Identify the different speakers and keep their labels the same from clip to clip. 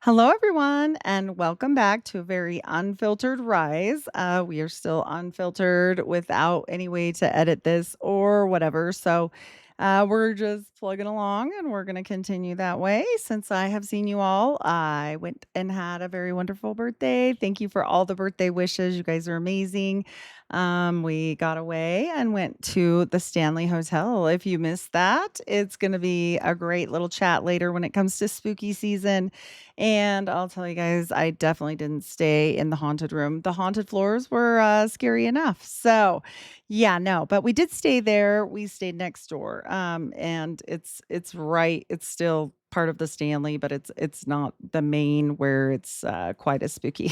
Speaker 1: Hello, everyone, and welcome back to a very unfiltered rise. We are still unfiltered without any way to edit this or whatever. So we're just plugging along and we're going to continue that way. Since I have seen you all, I went and had a very wonderful birthday. Thank you for all the birthday wishes. You guys are amazing. We got away and went to the Stanley Hotel. If you missed that, it's going to be a great little chat later when it comes to spooky season. And I'll tell you guys, I definitely didn't stay in the haunted room. The haunted floors were scary enough. So, yeah, no, but we did stay there. We stayed next door. And it's right. It's still part of the Stanley, but it's not the main where it's quite as spooky.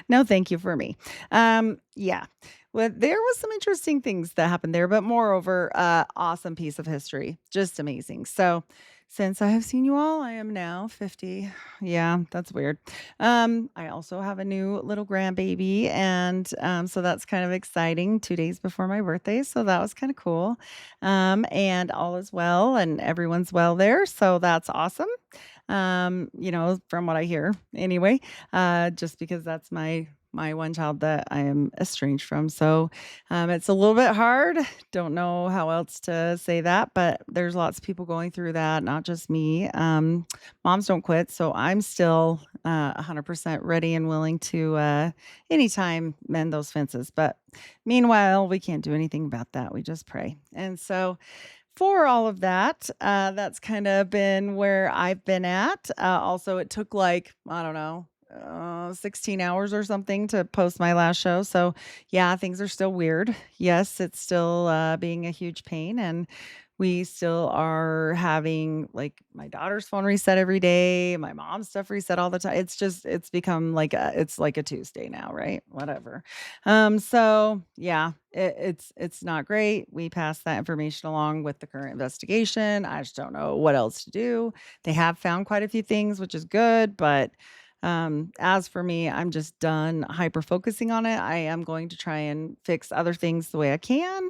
Speaker 1: No, thank you for me. Yeah. Well, there was some interesting things that happened there, but moreover, awesome piece of history. Just amazing. So since I have seen you all, I am now 50. Yeah, that's weird. I also have a new little grandbaby, and so that's kind of exciting. 2 days before my birthday, so that was kind of cool. And all is well, and everyone's well there, so that's awesome. From what I hear, anyway, just because that's my one child that I am estranged from. So it's a little bit hard. Don't know how else to say that, but there's lots of people going through that, not just me. Moms don't quit. So I'm still 100% ready and willing to anytime mend those fences. But meanwhile, we can't do anything about that. We just pray. And so for all of that, that's kind of been where I've been at. Also, it took like, I don't know, 16 hours or something to post my last show. So, yeah, things are still weird. Yes, it's still being a huge pain. And we still are having like my daughter's phone reset every day, my mom's stuff reset all the time. It's become like it's like a Tuesday now, right? Whatever. So yeah, it's not great. We passed that information along with the current investigation. I just don't know what else to do. They have found quite a few things, which is good, but as for me, I'm just done hyper focusing on it. I am going to try and fix other things the way I can.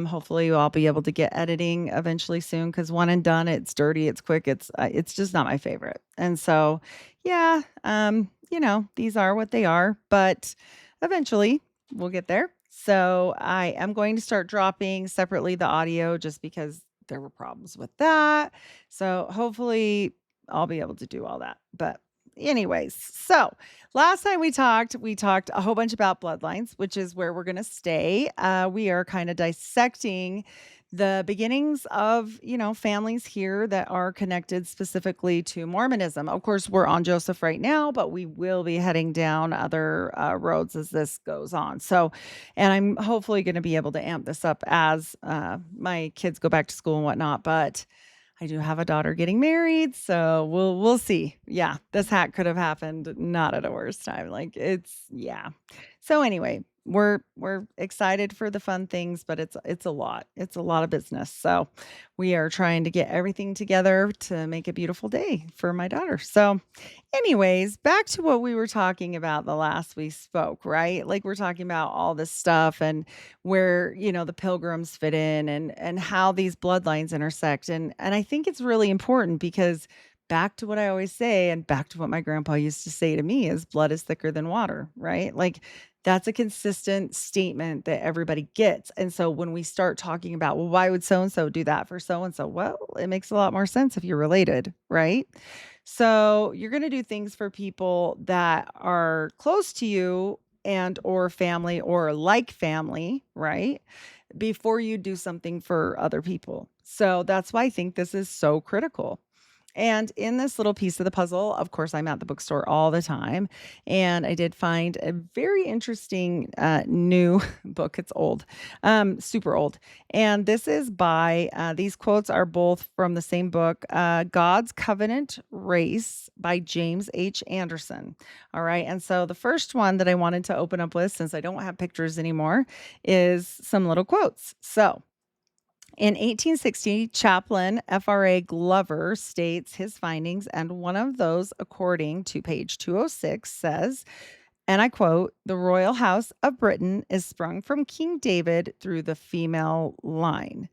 Speaker 1: Hopefully, I'll be able to get editing eventually soon because one and done, it's dirty, it's quick, it's just not my favorite. And so, yeah, these are what they are, but eventually we'll get there. So I am going to start dropping separately the audio just because there were problems with that. So hopefully I'll be able to do all that. But anyways, so last time we talked a whole bunch about bloodlines, which is where we're going to stay. We are kind of dissecting the beginnings of, families here that are connected specifically to Mormonism. Of course, we're on Joseph right now, but we will be heading down other roads as this goes on. So, and I'm hopefully going to be able to amp this up as my kids go back to school and whatnot. But I do have a daughter getting married, so we'll see. Yeah, this hack could have happened not at a worse time. Like yeah. So anyway, we're excited for the fun things, but it's a lot. It's a lot of business. So we are trying to get everything together to make a beautiful day for my daughter. So anyways, back to what we were talking about the last we spoke, right? Like we're talking about all this stuff and where, the pilgrims fit in and how these bloodlines intersect. And I think it's really important because back to what I always say and back to what my grandpa used to say to me is blood is thicker than water, right? Like that's a consistent statement that everybody gets. And so when we start talking about, well, why would so and so do that for so and so? Well, it makes a lot more sense if you're related, right? So you're going to do things for people that are close to you and or family or like family, right? Before you do something for other people. So that's why I think this is so critical. And in this little piece of the puzzle, of course, I'm at the bookstore all the time. And I did find a very interesting new book. It's old, super old. And this is by, these quotes are both from the same book, God's Covenant Race by James H. Anderson. All right. And so the first one that I wanted to open up with, since I don't have pictures anymore, is some little quotes. So, in 1860, Chaplain F.R.A. Glover states his findings, and one of those, according to page 206, says, and I quote, "The royal house of Britain is sprung from King David through the female line."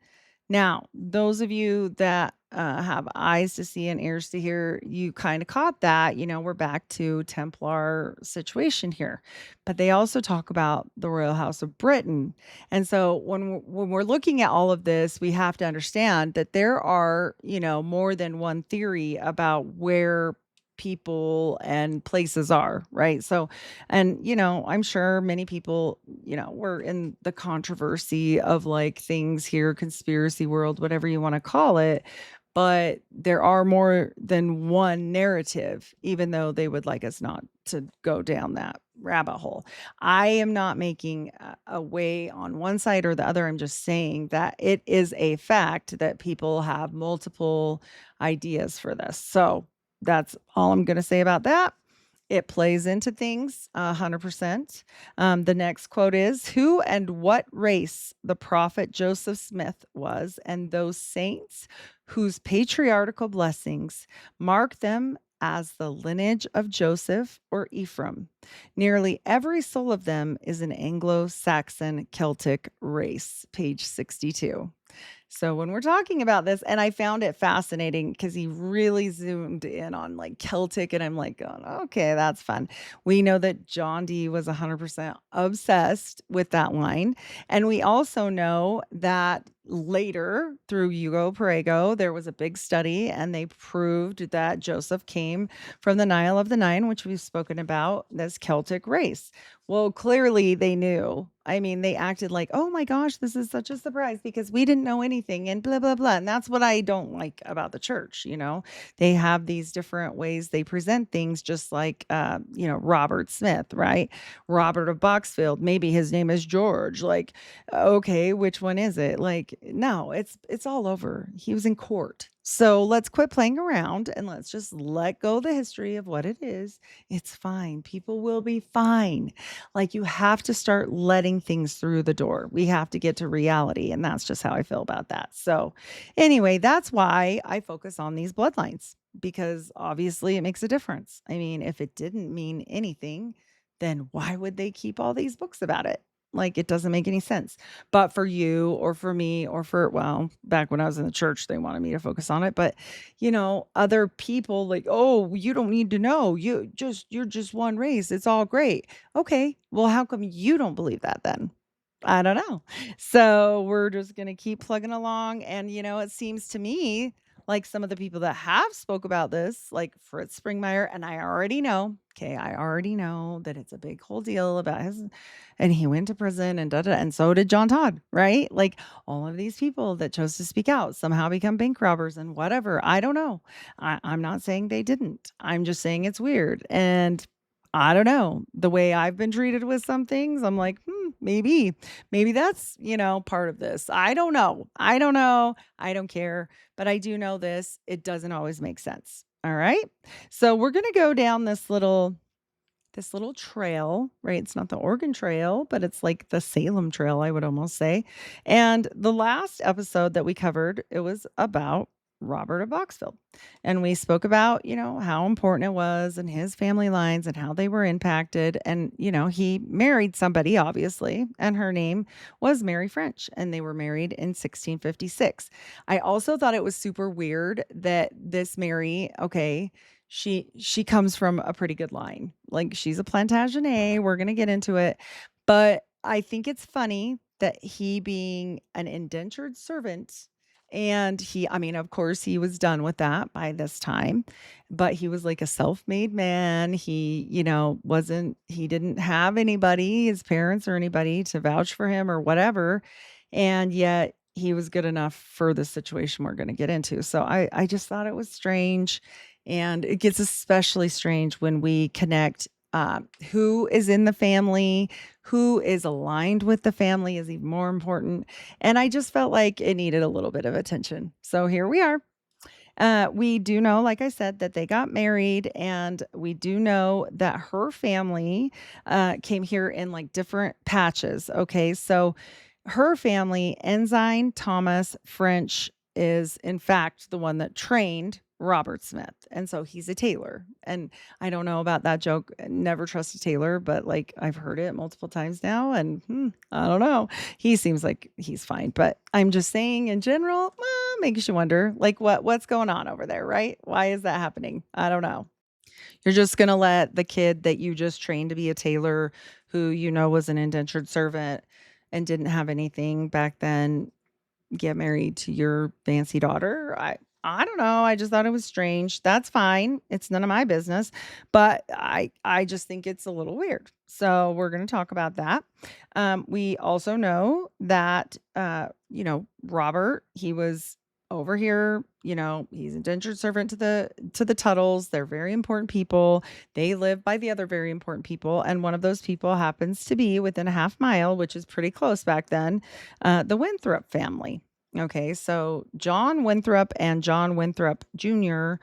Speaker 1: Now, those of you that have eyes to see and ears to hear, you kind of caught that. We're back to Templar situation here, but they also talk about the Royal House of Britain. And so when we're looking at all of this, we have to understand that there are, more than one theory about where people and places are, right? So, and I'm sure many people, were in the controversy of like things here, conspiracy world, whatever you want to call it. But there are more than one narrative, even though they would like us not to go down that rabbit hole. I am not making a way on one side or the other. I'm just saying that it is a fact that people have multiple ideas for this. So that's all I'm going to say about that. It plays into things 100%. The next quote is, "Who and what race the prophet Joseph Smith was, and those saints whose patriarchal blessings mark them as the lineage of Joseph or Ephraim. Nearly every soul of them is an Anglo-Saxon Celtic race." Page 62. So when we're talking about this, and I found it fascinating because he really zoomed in on like Celtic, and I'm like, going, okay, that's fun. We know that John Dee was 100% obsessed with that line. And we also know that later through Hugo Perego, there was a big study and they proved that Joseph came from the Nile of the Nine, which we've spoken about, this Celtic race. Well, clearly they knew. I mean, they acted like, "Oh my gosh, this is such a surprise because we didn't know anything," and blah, blah, blah. And that's what I don't like about the church. They have these different ways they present things, just like, Robert Smith, right? Robert of Boxfield. Maybe his name is George. Like, okay, which one is it? Like, no, it's all over. He was in court. So let's quit playing around and let's just let go the history of what it is. It's fine. People will be fine. Like, you have to start letting things through the door. We have to get to reality. And that's just how I feel about that. So, anyway, that's why I focus on these bloodlines, because obviously it makes a difference. I mean, if it didn't mean anything, then why would they keep all these books about it? Like, it doesn't make any sense. But for you or for me or well, back when I was in the church, they wanted me to focus on it. But, other people like, "Oh, you don't need to know. You're just one race. It's all great." Okay. Well, how come you don't believe that then? I don't know. So we're just going to keep plugging along. And, it seems to me like some of the people that have spoke about this, like Fritz Springmeier, and I already know that it's a big whole deal about and he went to prison and and so did John Todd, right? Like all of these people that chose to speak out somehow become bank robbers and whatever. I don't know. I'm not saying they didn't. I'm just saying it's weird. And I don't know. The way I've been treated with some things, I'm like, maybe that's, part of this. I don't know. I don't know. I don't care. But I do know this. It doesn't always make sense. All right. So we're going to go down this little trail, right? It's not the Oregon Trail, but it's like the Salem Trail, I would almost say. And the last episode that we covered, it was about Robert of Boxfield. And we spoke about, how important it was and his family lines and how they were impacted. And, he married somebody, obviously, and her name was Mary French, and they were married in 1656. I also thought it was super weird that this Mary, okay, she comes from a pretty good line. Like, she's a Plantagenet. We're gonna get into it. But I think it's funny that he being an indentured servant, and I mean, of course, he was done with that by this time, but he was like a self-made man. He, he didn't have anybody, his parents or anybody to vouch for him or whatever. And yet he was good enough for the situation we're going to get into. So I just thought it was strange. And it gets especially strange when we connect who is in the family, who is aligned with the family is even more important. And I just felt like it needed a little bit of attention. So here we are. We do know, like I said, that they got married, and we do know that her family came here in like different patches. Okay. So her family, Ensign Thomas French, is in fact the one that trained Robert Smith. And so he's a tailor. And I don't know about that joke, never trust a tailor, but like I've heard it multiple times now. And I don't know. He seems like he's fine. But I'm just saying in general, makes you wonder like what's going on over there, right? Why is that happening? I don't know. You're just gonna let the kid that you just trained to be a tailor, who was an indentured servant and didn't have anything back then, get married to your fancy daughter. I don't know. I just thought it was strange. That's fine. It's none of my business, but I just think it's a little weird. So we're going to talk about that. We also know that Robert, he was over here, he's indentured servant to the Tuttles. They're very important people. They live by the other very important people, and one of those people happens to be within a half mile, which is pretty close back then, the Winthrop family. Okay, so John Winthrop and John Winthrop Jr.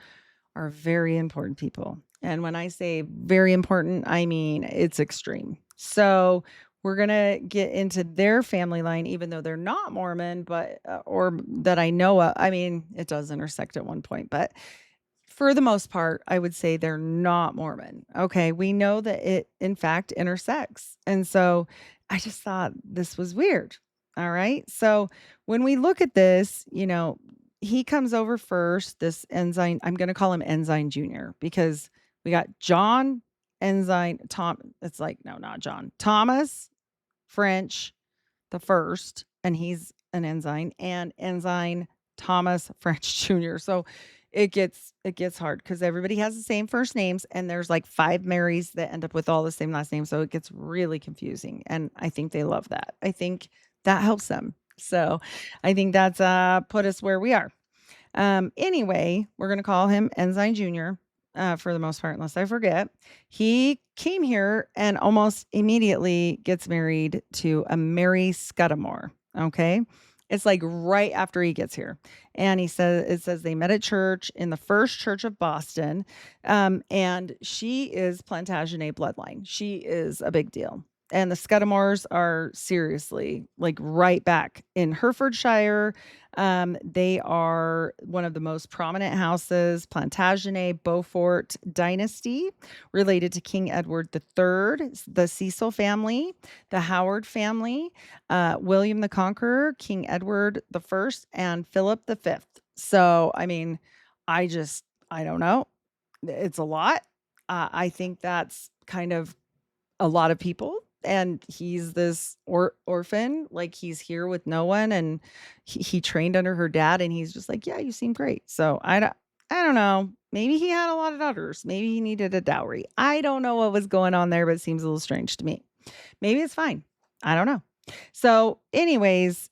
Speaker 1: are very important people. And when I say very important, I mean it's extreme. So we're going to get into their family line, even though they're not Mormon, but, or that I know of. I mean, it does intersect at one point, but for the most part, I would say they're not Mormon. Okay, we know that it, in fact, intersects. And so I just thought this was weird. All right. So when we look at this, he comes over first, this Ensign. I'm going to call him Ensign Jr. because we got John Ensign, Tom. It's like, no, not John. Thomas French the first, and he's an Ensign, and Ensign Thomas French Jr. So it gets hard because everybody has the same first names, and there's like 5 Marys that end up with all the same last name. So it gets really confusing. And I think they love that. I think that helps them. So I think that's put us where we are. Anyway, we're going to call him Ensign Jr. For the most part, unless I forget. He came here and almost immediately gets married to a Mary Scudamore. Okay. It's like right after he gets here. And it says they met at church in the First Church of Boston. And she is Plantagenet bloodline. She is a big deal. And the Scudamores are seriously like right back in Herefordshire. They are one of the most prominent houses, Plantagenet Beaufort dynasty, related to King Edward III, the Cecil family, the Howard family, William the Conqueror, King Edward I, and Philip V. So, I mean, I don't know. It's a lot. I think that's kind of a lot of people. And he's this orphan, like he's here with no one, and he trained under her dad, and he's just like, yeah, you seem great. So I don't know. Maybe he had a lot of daughters. Maybe he needed a dowry. I don't know what was going on there, but it seems a little strange to me. Maybe it's fine. I don't know. So, anyways,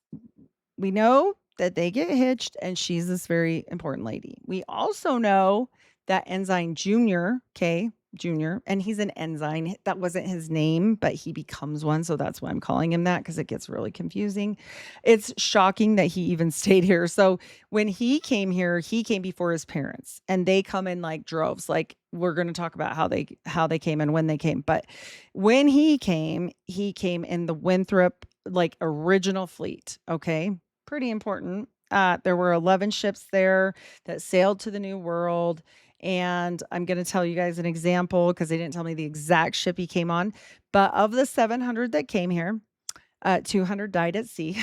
Speaker 1: we know that they get hitched, and she's this very important lady. We also know that Ensign Junior, okay, Junior, and he's an ensign. That wasn't his name, but he becomes one. So that's why I'm calling him that, because it gets really confusing. It's shocking that he even stayed here. So when he came here, he came before his parents, and they come in like droves. Like we're going to talk about how they came and when they came. But when he came in the Winthrop like original fleet. Okay. Pretty important. There were 11 ships there that sailed to the New World. And I'm going to tell you guys an example because they didn't tell me the exact ship he came on. But of the 700 that came here, 200 died at sea.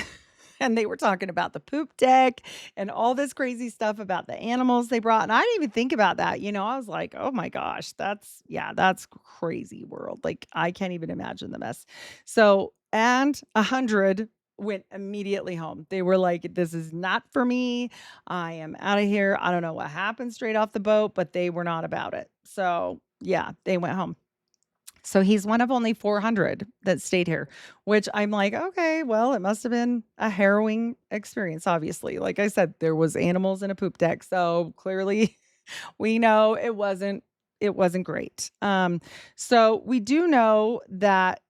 Speaker 1: And they were talking about the poop deck and all this crazy stuff about the animals they brought. And I didn't even think about that. I was like, oh my gosh, that's crazy world. Like I can't even imagine the mess. So, and 100 went immediately home. They were like, this is not for me. I am out of here. I don't know what happened straight off the boat, but they were not about it. So yeah, they went home. So he's one of only 400 that stayed here, which I'm like, okay, well, it must have been a harrowing experience. Obviously, like I said, there was animals in a poop deck. So clearly we know it wasn't great. So we do know that,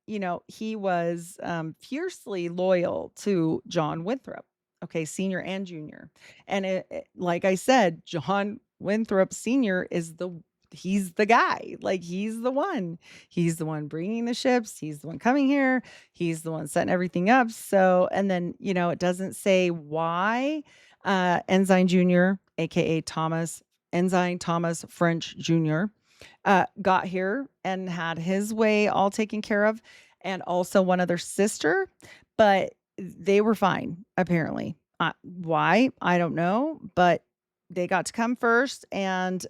Speaker 1: he was fiercely loyal to John Winthrop, okay, senior and junior. And like I said, John Winthrop Sr. he's the guy, like he's the one bringing the ships. He's the one coming here. He's the one setting everything up. So, and then, it doesn't say why, Ensign Jr., AKA Thomas Ensign Thomas French Jr. Got here and had his way all taken care of, and also one other sister, but they were fine, apparently. Why? I don't know, but they got to come first, and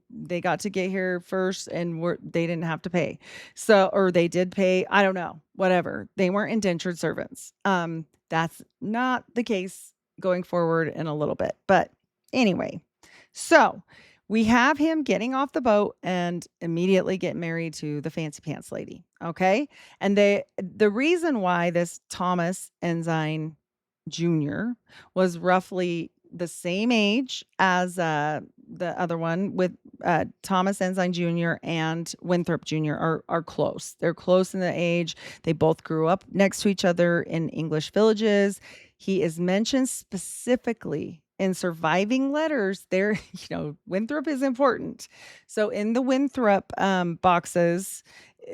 Speaker 1: they got to get here first, and they didn't have to pay. So, or they did pay. I don't know. Whatever. They weren't indentured servants. That's not the case going forward in a little bit. But anyway, so we have him getting off the boat and immediately getting married to the fancy pants lady. Okay. And the reason why this Thomas Ensign Jr. was roughly the same age as the other one with Thomas Ensign Jr. and Winthrop Jr. are close. They're close in the age. They both grew up next to each other in English villages. He is mentioned specifically in surviving letters. There, Winthrop is important. So in the Winthrop boxes,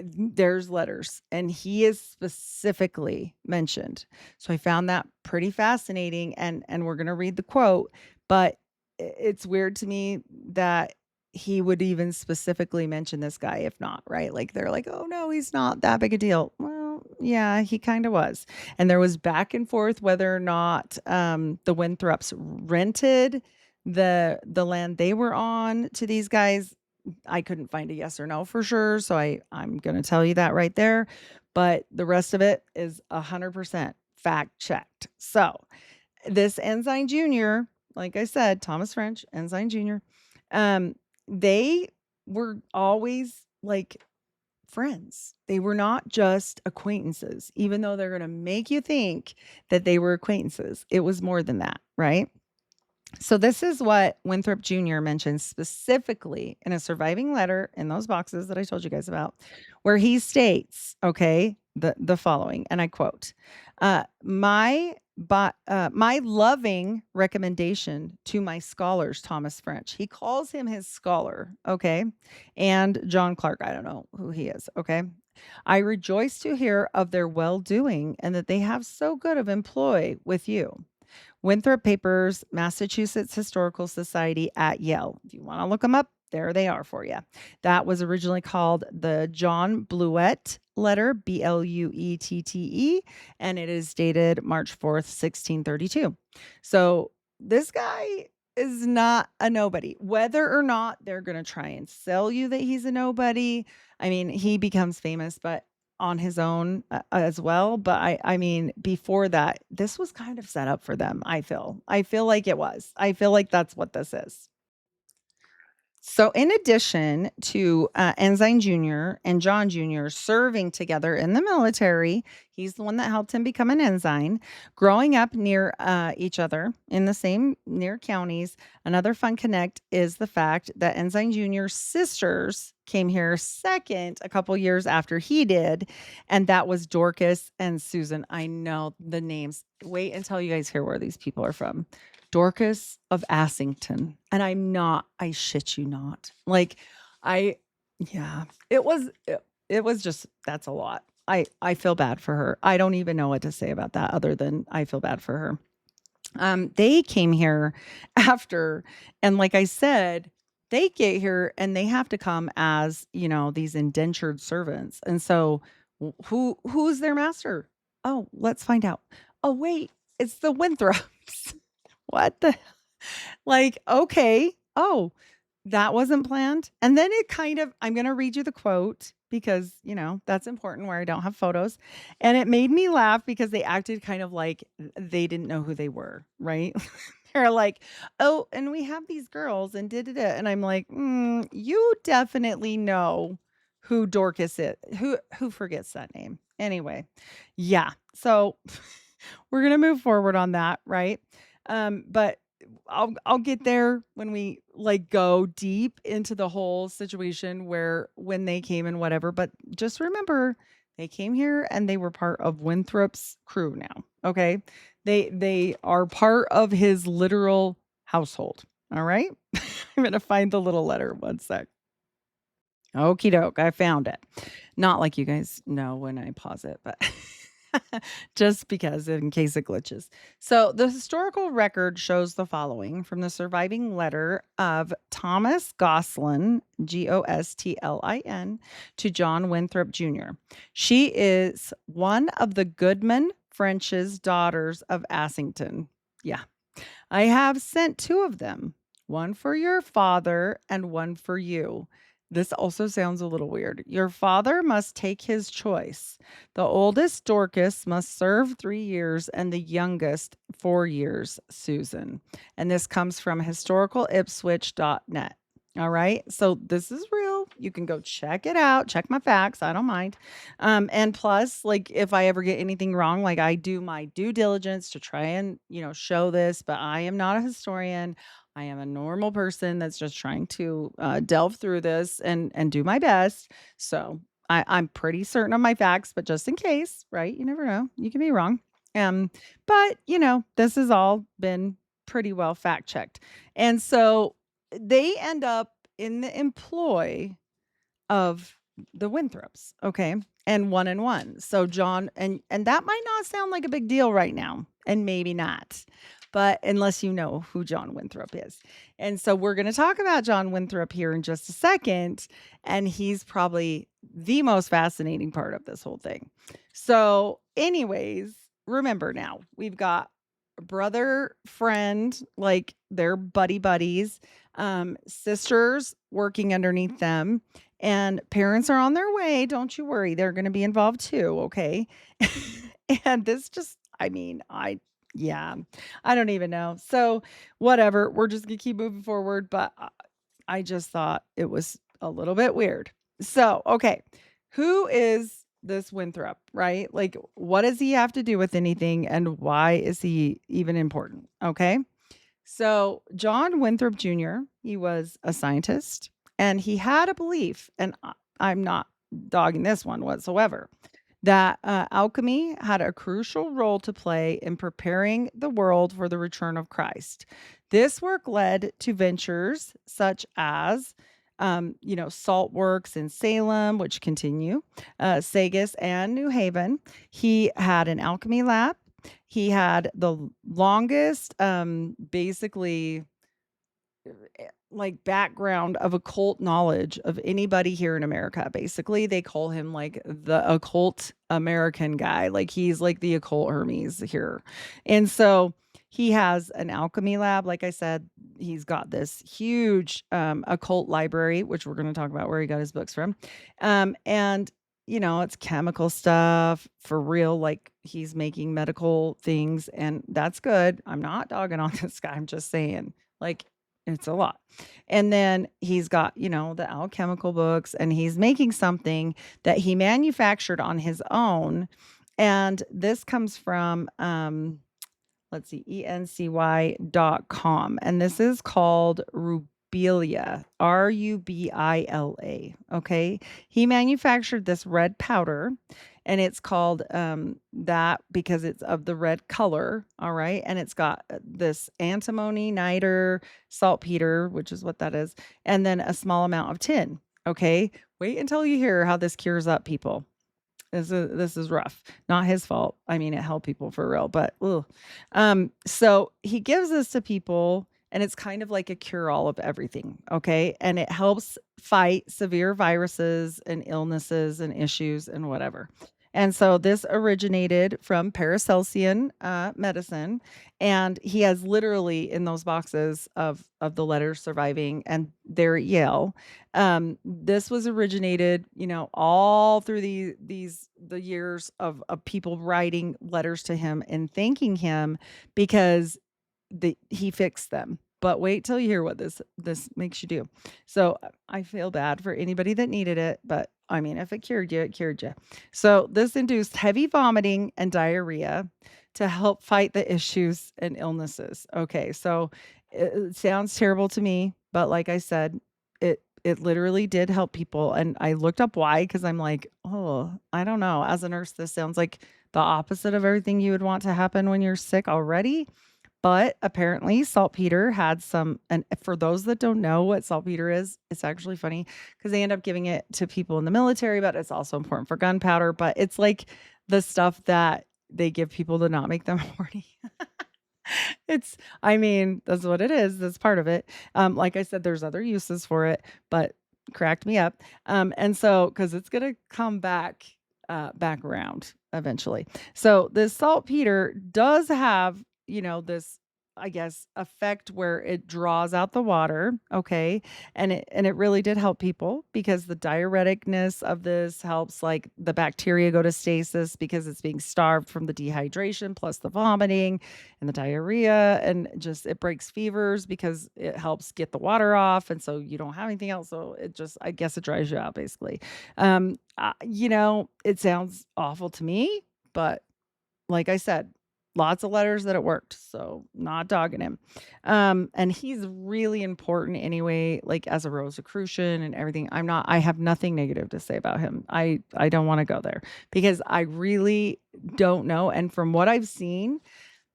Speaker 1: there's letters, and he is specifically mentioned. So I found that pretty fascinating, and we're going to read the quote, but it's weird to me that he would even specifically mention this guy if not, right? Like they're like, "Oh no, he's not that big a deal." Well, yeah, he kind of was. And there was back and forth whether or not the Winthrops rented the land they were on to these guys. I couldn't find a yes or no for sure, so I'm going to tell you that right there, but the rest of it is 100% fact checked. So, this Ensign Jr., like I said, Thomas French, Ensign Jr., um, they were always like friends. They were not just acquaintances, even though they're going to make you think that they were acquaintances. It was more than that, right? So this is what Winthrop Jr. mentions specifically in a surviving letter in those boxes that I told you guys about, where he states, okay, the following, and I quote, my loving recommendation to my scholars, Thomas French. He calls him his scholar, okay, and John Clark. I don't know who he is, okay. I rejoice to hear of their well-doing and that they have so good of employ with you. Winthrop Papers, Massachusetts Historical Society at Yale. If you want to look them up, there they are for you. That was originally called the John Bluett letter, Bluette, and it is dated March 4th, 1632. So this guy is not a nobody. Whether or not they're going to try and sell you that he's a nobody, I mean, he becomes famous, but on his own as well. But I mean, before that, this was kind of set up for them. I feel like it was. I feel like that's what this is. So, in addition to Ensign Jr. and John Jr. serving together in the military, he's the one that helped him become an ensign. Growing up near each other in the same near counties, another fun connect is the fact that Ensign Jr.'s sisters came here second a couple years after he did, and that was Dorcas and Susan. I know the names. Wait until you guys hear where these people are from. Dorcas of Assington. And I shit you not. Like I yeah, it was just that's a lot. I feel bad for her. I don't even know what to say about that other than I feel bad for her. They came here after, and like I said, they get here and they have to come as, these indentured servants. And so who's their master? Oh, let's find out. Oh, wait, it's the Winthrops. What the like, okay. Oh, that wasn't planned. And then I'm going to read you the quote because, that's important where I don't have photos. And it made me laugh because they acted kind of like they didn't know who they were, right? They're like, "Oh, and we have these girls and did it." And I'm like, "You definitely know who Dorcas is. Who forgets that name?" Anyway, yeah. So we're going to move forward on that, right? But I'll get there when we go deep into the whole situation where when they came and whatever. But just remember, they came here and they were part of Winthrop's crew now. Okay, they are part of his literal household. All right, I'm gonna find the little letter. One sec. Okie doke, I found it. Not like you guys know when I pause it, but just because in case it glitches. So the historical record shows the following from the surviving letter of Thomas Goslin, Gostlin, to John Winthrop Jr. She is one of the Goodman French's daughters of Assington. Yeah. I have sent two of them, one for your father and one for you. This also sounds a little weird. Your father must take his choice. The oldest, Dorcas, must serve 3 years, and the youngest, 4 years, Susan. And this comes from historicalipswich.net. All right. So this is real. You can go check it out. Check my facts. I don't mind. And plus, like, if I ever get anything wrong, like, I do my due diligence to try and, show this, but I am not a historian. I am a normal person that's just trying to delve through this and do my best. So I'm pretty certain of my facts, but just in case, right? You never know. You can be wrong. Um, but this has all been pretty well fact checked. And so they end up in the employ of the Winthrops, okay? And one and one. So John and that might not sound like a big deal right now, and maybe not. But unless you know who John Winthrop is. And so we're going to talk about John Winthrop here in just a second, and he's probably the most fascinating part of this whole thing. So anyways, remember now, we've got brother, friend, like they're buddies, sisters working underneath them, and parents are on their way. Don't you worry. They're going to be involved too. Okay. And this just, yeah, I don't even know. So whatever, we're just going to keep moving forward. But I just thought it was a little bit weird. So, okay. Who is this Winthrop, right? Like, what does he have to do with anything, and why is he even important? Okay. So, John Winthrop Jr., he was a scientist, and he had a belief, and I'm not dogging this one whatsoever, that alchemy had a crucial role to play in preparing the world for the return of Christ. This work led to ventures such as salt works in Salem, which continue, Sagas and New Haven. He had an alchemy lab. He had the longest, basically, like background of occult knowledge of anybody here in America. Basically, they call him like the occult American guy. Like he's like the occult Hermes here. And so he has an alchemy lab. Like I said, he's got this huge occult library, which we're going to talk about where he got his books from. And it's chemical stuff for real. Like he's making medical things, and that's good. I'm not dogging on this guy. I'm just saying, like, it's a lot. And then he's got, the alchemical books, and he's making something that he manufactured on his own. And this comes from, let's see, ency.com. And this is called Rubila, Rubila. Okay. He manufactured this red powder, and it's called that because it's of the red color. All right. And it's got this antimony, niter, saltpeter, which is what that is, and then a small amount of tin. Okay. Wait until you hear how this cures up people. This is rough. Not his fault. I mean, it helped people for real, but so he gives this to people, and it's kind of like a cure-all of everything, okay? And it helps fight severe viruses and illnesses and issues and whatever. And so this originated from Paracelsian medicine, and he has literally in those boxes of the letters surviving, and they're at Yale. This was originated, all through the years of people writing letters to him and thanking him because he fixed them. But wait till you hear what this makes you do. So I feel bad for anybody that needed it, but I mean, if it cured you, it cured you. So this induced heavy vomiting and diarrhea to help fight the issues and illnesses. Okay, so it sounds terrible to me, but like I said, it literally did help people. And I looked up why, because I'm like, oh, I don't know. As a nurse, this sounds like the opposite of everything you would want to happen when you're sick already. But apparently saltpeter had some, and for those that don't know what saltpeter is, it's actually funny because they end up giving it to people in the military, but it's also important for gunpowder. But it's like the stuff that they give people to not make them horny. I mean, that's what it is. That's part of it. Like I said, there's other uses for it, but cracked me up. And so, because it's gonna come back around eventually. So this saltpeter does have, this, I guess, effect where it draws out the water. Okay. And it really did help people because the diureticness of this helps like the bacteria go to stasis because it's being starved from the dehydration plus the vomiting and the diarrhea, and just it breaks fevers because it helps get the water off, and so you don't have anything else, so it just, I guess, it dries you out basically. It sounds awful to me, but like I said, lots of letters that it worked, so not dogging him. And he's really important anyway, like as a Rosicrucian and everything. I have nothing negative to say about him. I don't want to go there because I really don't know. And from what I've seen,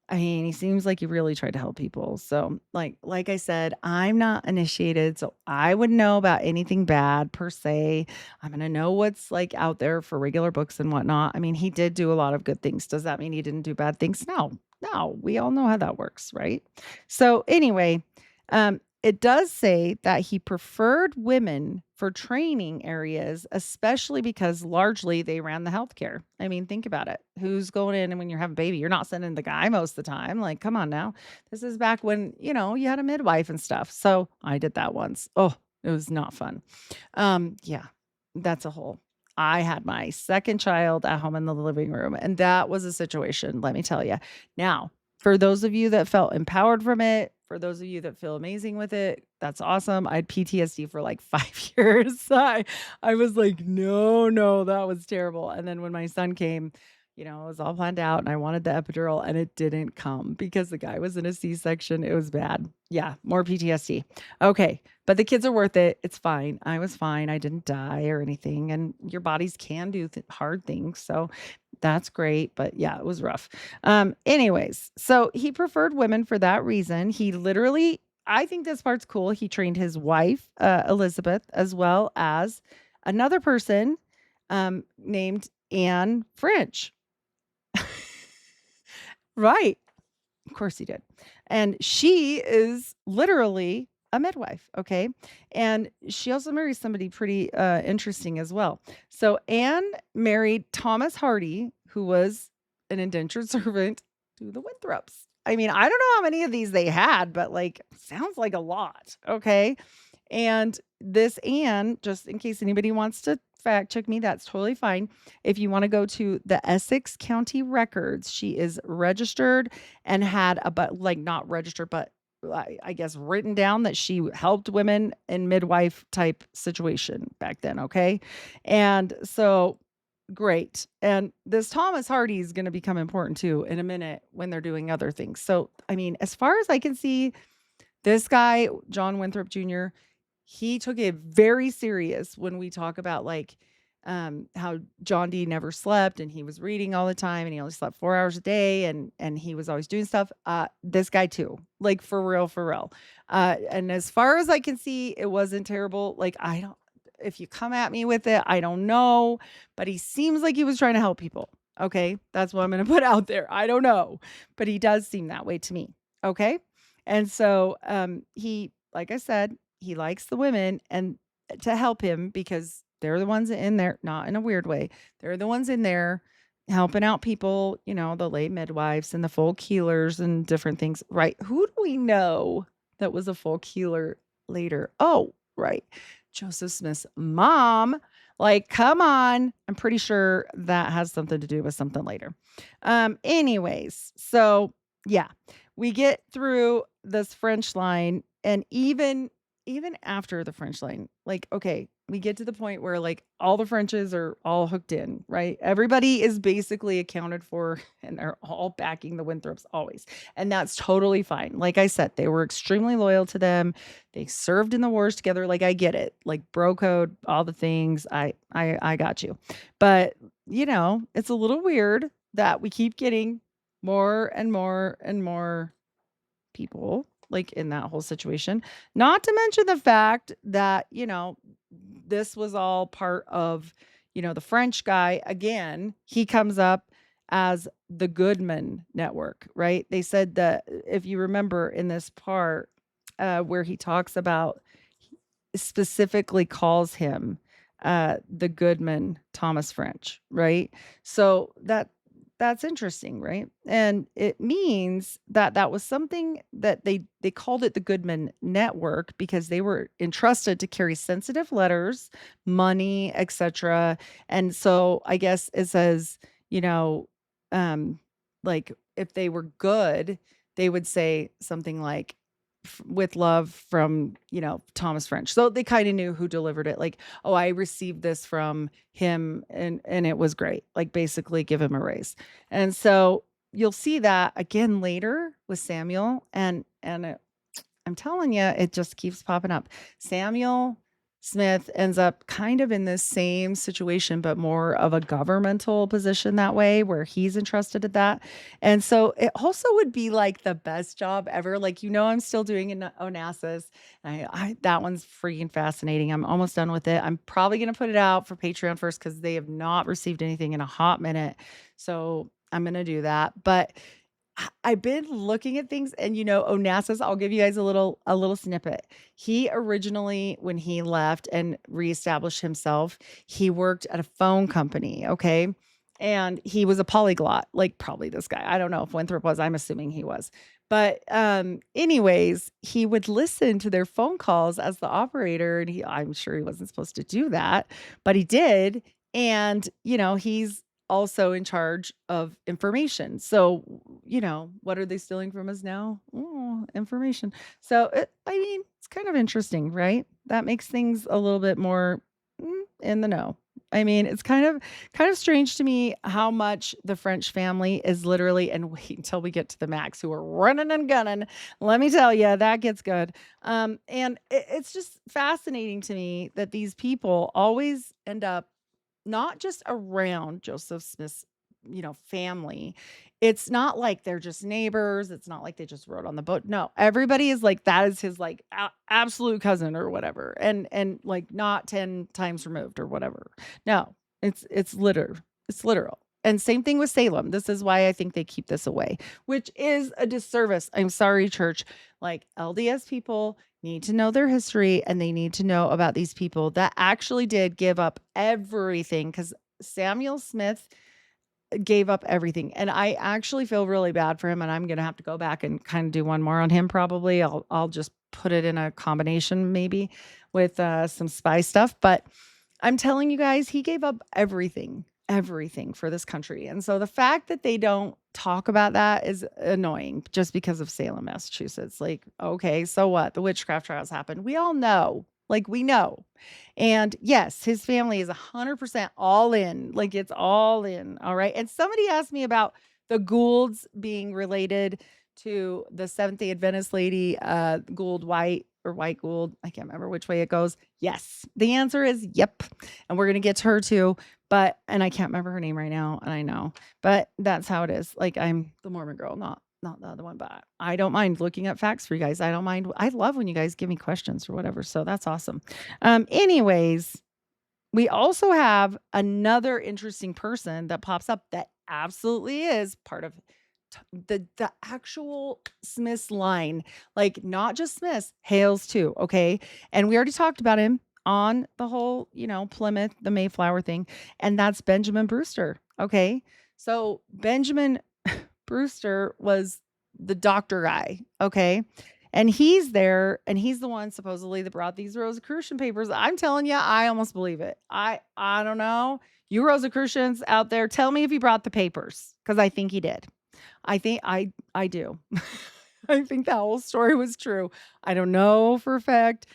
Speaker 1: I mean, he seems like he really tried to help people. So, like I said, I'm not initiated, so I wouldn't know about anything bad per se. I'm gonna know what's like out there for regular books and whatnot. I mean, he did do a lot of good things. Does that mean he didn't do bad things? No, no. We all know how that works, right? So anyway, it does say that he preferred women for training areas, especially because largely they ran the healthcare. I mean, think about it. Who's going in and when you're having a baby, you're not sending the guy most of the time. Like, come on now. This is back when, you had a midwife and stuff. So I did that once. Oh, it was not fun. Yeah, that's a whole. I had my second child at home in the living room, and that was a situation, let me tell you. Now, for those of you that felt empowered from it, for those of you that feel amazing with it, that's awesome. I had PTSD for like 5 years. I was like, no, no, that was terrible. And then when my son came, it was all planned out and I wanted the epidural and it didn't come because the guy was in a C-section. It was bad. Yeah, more PTSD. Okay, but the kids are worth it. It's fine. I was fine. I didn't die or anything. And your bodies can do hard things. So that's great. But yeah, it was rough. Anyways, so he preferred women for that reason. He literally, I think this part's cool. He trained his wife, Elizabeth, as well as another person named Anne French. Right. Of course he did. And she is literally a midwife. Okay. And she also marries somebody pretty interesting as well. So Anne married Thomas Hardy, who was an indentured servant to the Winthrops. I mean, I don't know how many of these they had, but like, sounds like a lot. Okay. And this Anne, just in case anybody wants to fact check me, that's totally fine. If you want to go to the Essex County records, she is registered and had but like not registered, but I guess written down that she helped women in midwife type situation back then. Okay. And so great. And this Thomas Hardy is going to become important too in a minute when they're doing other things. So, I mean, as far as I can see, this guy, John Winthrop Jr., he took it very serious when we talk about like how John Dee never slept and he was reading all the time and he only slept 4 hours a day and he was always doing stuff. This guy too, like for real, for real. And as far as I can see, it wasn't terrible. Like if you come at me with it, I don't know, but he seems like he was trying to help people. Okay, that's what I'm going to put out there. I don't know, but he does seem that way to me. Okay. And so he, like I said, he likes the women and to help him because they're the ones in there, not in a weird way. They're the ones in there helping out people, the lay midwives and the folk healers and different things. Right. Who do we know that was a folk healer later? Oh, right. Joseph Smith's mom. Like, come on. I'm pretty sure that has something to do with something later. Anyways, so yeah, we get through this French line and even after the French line, like, okay, we get to the point where like all the Frenches are all hooked in, right? Everybody is basically accounted for and they're all backing the Winthrops always. And that's totally fine. Like I said, they were extremely loyal to them. They served in the wars together. Like I get it. Like bro code, all the things. I got you. But, it's a little weird that we keep getting more and more and more people like in that whole situation. Not to mention the fact that, this was all part of, the French guy, again, he comes up as the Goodman network, right? They said that if you remember in this part where he talks about, specifically calls him the Goodman Thomas French, right? So that's interesting, right? And it means that that was something that they called it the Goodman Network because they were entrusted to carry sensitive letters, money, etc. And so I guess it says, you know, um, like if they were good, they would say something like with love from, Thomas French. So they kind of knew who delivered it. Like, oh, I received this from him and it was great. Like basically give him a raise. And so you'll see that again later with Samuel and I'm telling you, it just keeps popping up. Samuel Smith ends up kind of in this same situation, but more of a governmental position that way, where he's entrusted at that. And so it also would be like the best job ever. Like, I'm still doing in Onassis. That one's freaking fascinating. I'm almost done with it. I'm probably going to put it out for Patreon first because they have not received anything in a hot minute. So I'm going to do that. But I've been looking at things and Onassis, I'll give you guys a little snippet. He originally, when he left and reestablished himself, he worked at a phone company, okay? And he was a polyglot, like probably this guy. I don't know if Winthrop was, I'm assuming he was. But anyways, he would listen to their phone calls as the operator and I'm sure he wasn't supposed to do that, but he did. And he's also in charge of information. So, what are they stealing from us now? Oh, information. So, it's kind of interesting, right? That makes things a little bit more in the know. It's kind of strange to me how much the French family is literally, and wait until we get to the Macs who are running and gunning. Let me tell you, that gets good. And it's just fascinating to me that these people always end up not just around Joseph Smith's, family. It's not like they're just neighbors. It's not like they just rode on the boat. No, everybody is like, that is his like absolute cousin or whatever. And like not 10 times removed or whatever. No, it's literal. And same thing with Salem. This is why I think they keep this away, which is a disservice. I'm sorry, church. Like LDS people need to know their history and they need to know about these people that actually did give up everything, because Samuel Smith gave up everything. And I actually feel really bad for him. And I'm going to have to go back and kind of do one more on him. Probably I'll just put it in a combination maybe with some spy stuff. But I'm telling you guys, he gave up everything for this country. And so the fact that they don't talk about that is annoying just because of Salem, Massachusetts. Like, okay, so what? The witchcraft trials happened. We all know. Like, we know. And yes, his family is 100% all in. Like, it's all in. All right. And somebody asked me about the Goulds being related to the Seventh-day Adventist lady, Gould White or White Gould. I can't remember which way it goes. Yes. The answer is yep. And we're going to get to her too. And I can't remember her name right now. And I know, but that's how it is. Like, I'm the Mormon girl, not the other one, but I don't mind looking up facts for you guys. I don't mind. I love when you guys give me questions or whatever. So that's awesome. Anyways, we also have another interesting person that pops up that absolutely is part of the actual Smith's line, like not just Smith's, Hales too. Okay. And we already talked about him on the whole, Plymouth, the Mayflower thing. And that's Benjamin Brewster. Okay. So Benjamin Brewster was the doctor guy. Okay. And he's there and he's the one supposedly that brought these Rosicrucian papers. I'm telling you, I almost believe it. I don't know. You Rosicrucians out there, tell me if he brought the papers, because I think he did. I think I do. I think that whole story was true. I don't know for a fact.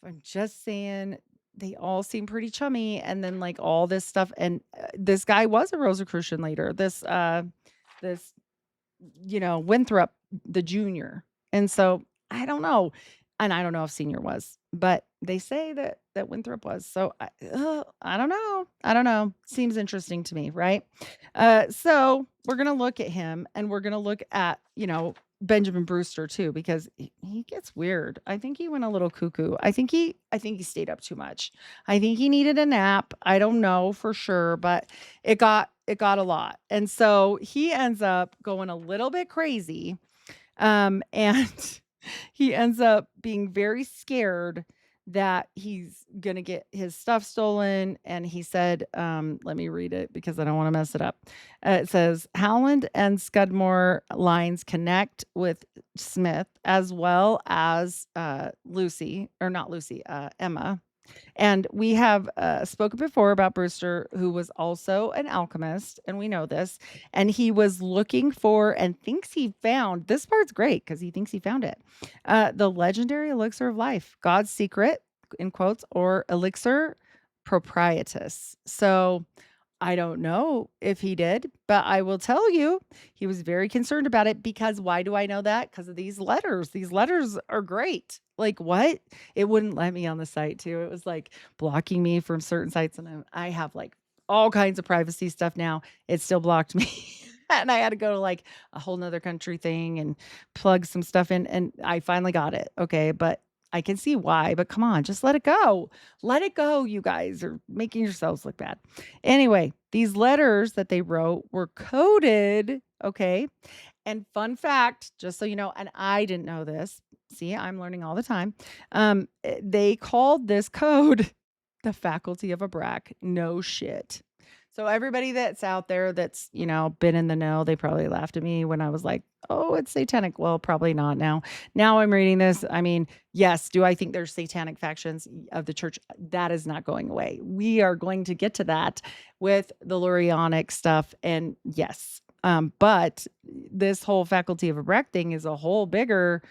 Speaker 1: I'm just saying they all seem pretty chummy. And then like all this stuff. And this guy was a Rosicrucian later. This Winthrop the junior. And so I don't know. And I don't know if senior was, but they say that Winthrop was. So I don't know. I don't know. Seems interesting to me, right? So we're going to look at him and we're going to look at, Benjamin Brewster too, because he gets weird. I think he went a little cuckoo. I think he stayed up too much. I think he needed a nap. I don't know for sure, but it got a lot. And so he ends up going a little bit crazy. And he ends up being very scared that he's going to get his stuff stolen. And he said, let me read it because I don't want to mess it up. It says, Howland and Scudmore lines connect with Smith as well as Lucy, or not Lucy, Emma. And we have spoken before about Brewster, who was also an alchemist, and we know this. And he was looking for and thinks he found this part's great because he thinks he found it the legendary elixir of life, God's secret, in quotes, or elixir proprietus. So I don't know if he did, but I will tell you, he was very concerned about it because why do I know that? Because of these letters. These letters are great. Like what? It wouldn't let me on the site too. It was like blocking me from certain sites. And I have like all kinds of privacy stuff now. It still blocked me. And I had to go to like a whole nother country thing and plug some stuff in. And I finally got it. Okay. But I can see why. But come on, just let it go. Let it go. You guys are making yourselves look bad. Anyway, these letters that they wrote were coded, okay? And fun fact, just so you know, and I didn't know this. See, I'm learning all the time. They called this code the faculty of a brack. No shit. So everybody that's out there that's, been in the know, they probably laughed at me when I was like, "Oh, it's satanic." Well, probably not now. Now I'm reading this. I mean, yes, do I think there's satanic factions of the church? That is not going away. We are going to get to that with the Lurianic stuff. And yes, but this whole faculty of a brack thing is a whole bigger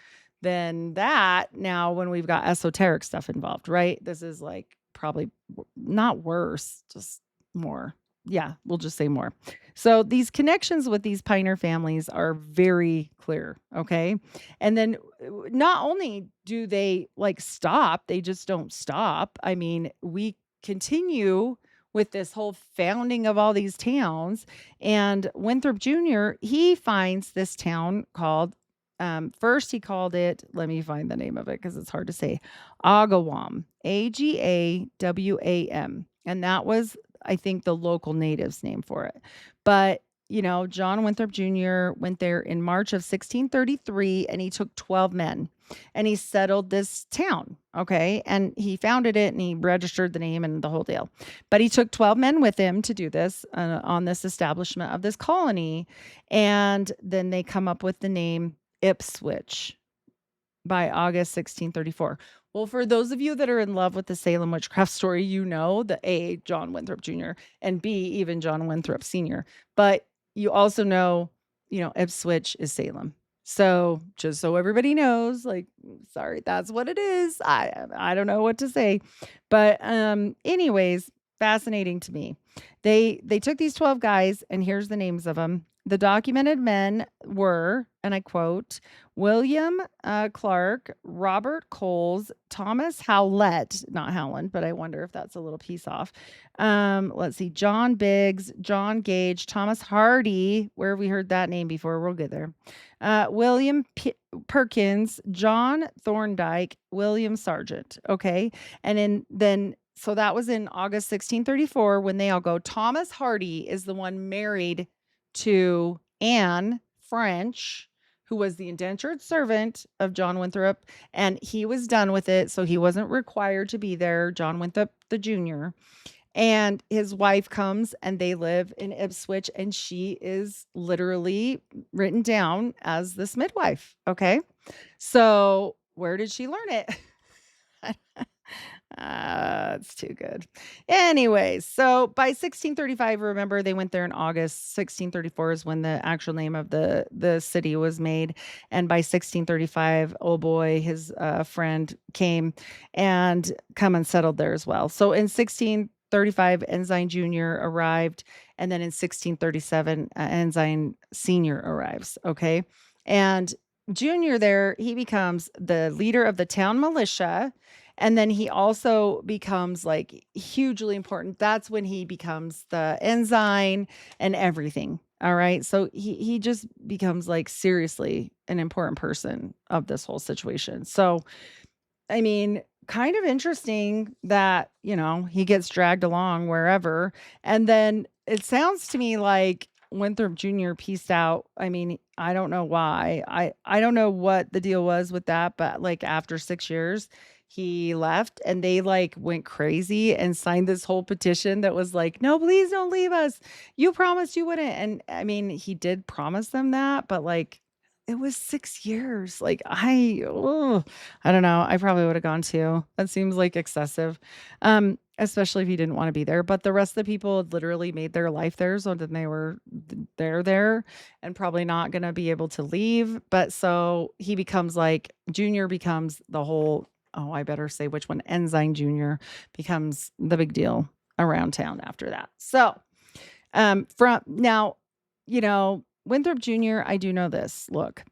Speaker 1: than that now when we've got esoteric stuff involved, right? This is like probably not worse, just more. Yeah, we'll just say more. So these connections with these pioneer families are very clear, okay? And then not only do they like stop, they just don't stop. I mean, we continue with this whole founding of all these towns. And Winthrop Jr., he finds this town called, first he called it, let me find the name of it because it's hard to say, Agawam, Agawam. And that was, I think, the local natives' name for it. But, John Winthrop Jr. went there in March of 1633 and he took 12 men and he settled this town. Okay. And he founded it and he registered the name and the whole deal. But he took 12 men with him to do this on this establishment of this colony. And then they come up with the name Ipswich by August 1634. Well, for those of you that are in love with the Salem witchcraft story, the A, John Winthrop Jr., and B, even John Winthrop Sr. But you also know, Ipswich is Salem. So just so everybody knows, like, sorry, that's what it is. I don't know what to say. But anyways, fascinating to me. They took these 12 guys, and here's the names of them. The documented men were, and I quote, William Clark, Robert Coles, Thomas Howlett, not Howland, but I wonder if that's a little piece off. Let's see, John Biggs, John Gage, Thomas Hardy, where have we heard that name before? We'll get there. William Perkins, John Thorndike, William Sargent. Okay. And then so that was in August 1634 when they all go. Thomas Hardy is the one married to Anne French, who was the indentured servant of John Winthrop, and he was done with it, so he wasn't required to be there, John Winthrop the Jr. And his wife comes and they live in Ipswich, and she is literally written down as this midwife. Okay. So where did she learn it? It's too good. Anyways, so by 1635, remember they went there in August. 1634 is when the actual name of the city was made. And by 1635, oh boy, his friend came and come and settled there as well. So in 1635, Ensign Jr. arrived. And then in 1637, Ensign Sr. arrives. Okay. And Jr. there, he becomes the leader of the town militia. And then he also becomes like hugely important. That's when he becomes the ensign and everything. All right. So he just becomes like seriously an important person of this whole situation. So I mean, kind of interesting that, he gets dragged along wherever. And then it sounds to me like Winthrop Jr. pieced out. I mean, I don't know why. I don't know what the deal was with that, but like after 6 years, he left and they like went crazy and signed this whole petition that was like, no, please don't leave us. You promised you wouldn't. And I mean, he did promise them that, but like it was 6 years. Like I don't know. I probably would have gone too. That seems like excessive, especially if you didn't want to be there. But the rest of the people had literally made their life there, so then they were there and probably not going to be able to leave. But so he becomes like Junior becomes the whole. Oh, I better say which one. Ensign Junior becomes the big deal around town after that. So from now, Winthrop Junior. I do know this. Look,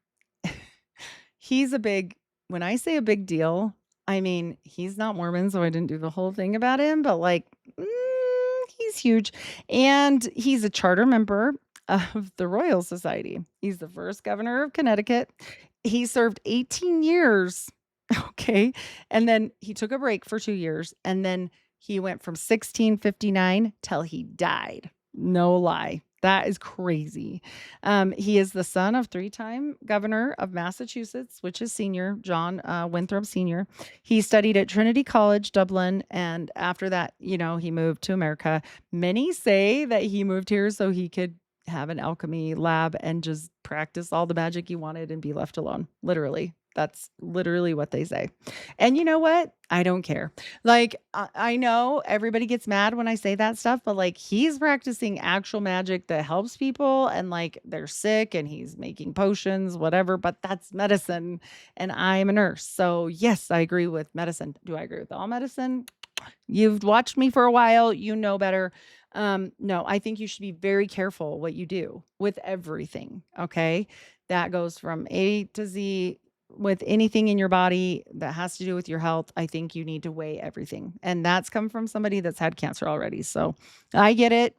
Speaker 1: he's a big when I say a big deal, I mean, he's not Mormon, so I didn't do the whole thing about him, but like, he's huge. And he's a charter member of the Royal Society. He's the first governor of Connecticut. He served 18 years. Okay. And then he took a break for 2 years. And then he went from 1659 till he died. No lie. That is crazy. He is the son of three-time governor of Massachusetts, which is senior, John Winthrop Sr. He studied at Trinity College, Dublin, and after that, he moved to America. Many say that he moved here so he could have an alchemy lab and just practice all the magic he wanted and be left alone. Literally. That's literally what they say. And you know what? I don't care. Like, I know everybody gets mad when I say that stuff, but like he's practicing actual magic that helps people and like they're sick and he's making potions, whatever, but that's medicine. And I'm a nurse. So, yes, I agree with medicine. Do I agree with all medicine? You've watched me for a while, you know better. No, I think you should be very careful what you do with everything. Okay. That goes from A to Z with anything in your body that has to do with your health. I think you need to weigh everything. And that's come from somebody that's had cancer already. So I get it.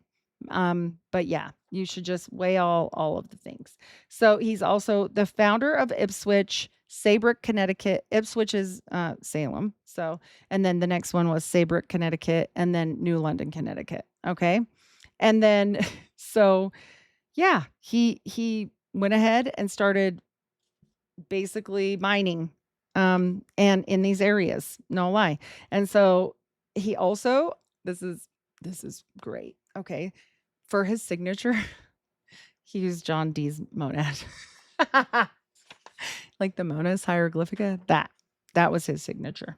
Speaker 1: But yeah, you should just weigh all of the things. So he's also the founder of Ipswich, Saybrook, Connecticut. Ipswich is Salem. So, and then the next one was Saybrook, Connecticut, and then New London, Connecticut. Okay. And then so yeah, he went ahead and started basically mining and in these areas, no lie. And so he also this is great. Okay. For his signature, he used John Dee's monad. Like the Monas hieroglyphica, that was his signature.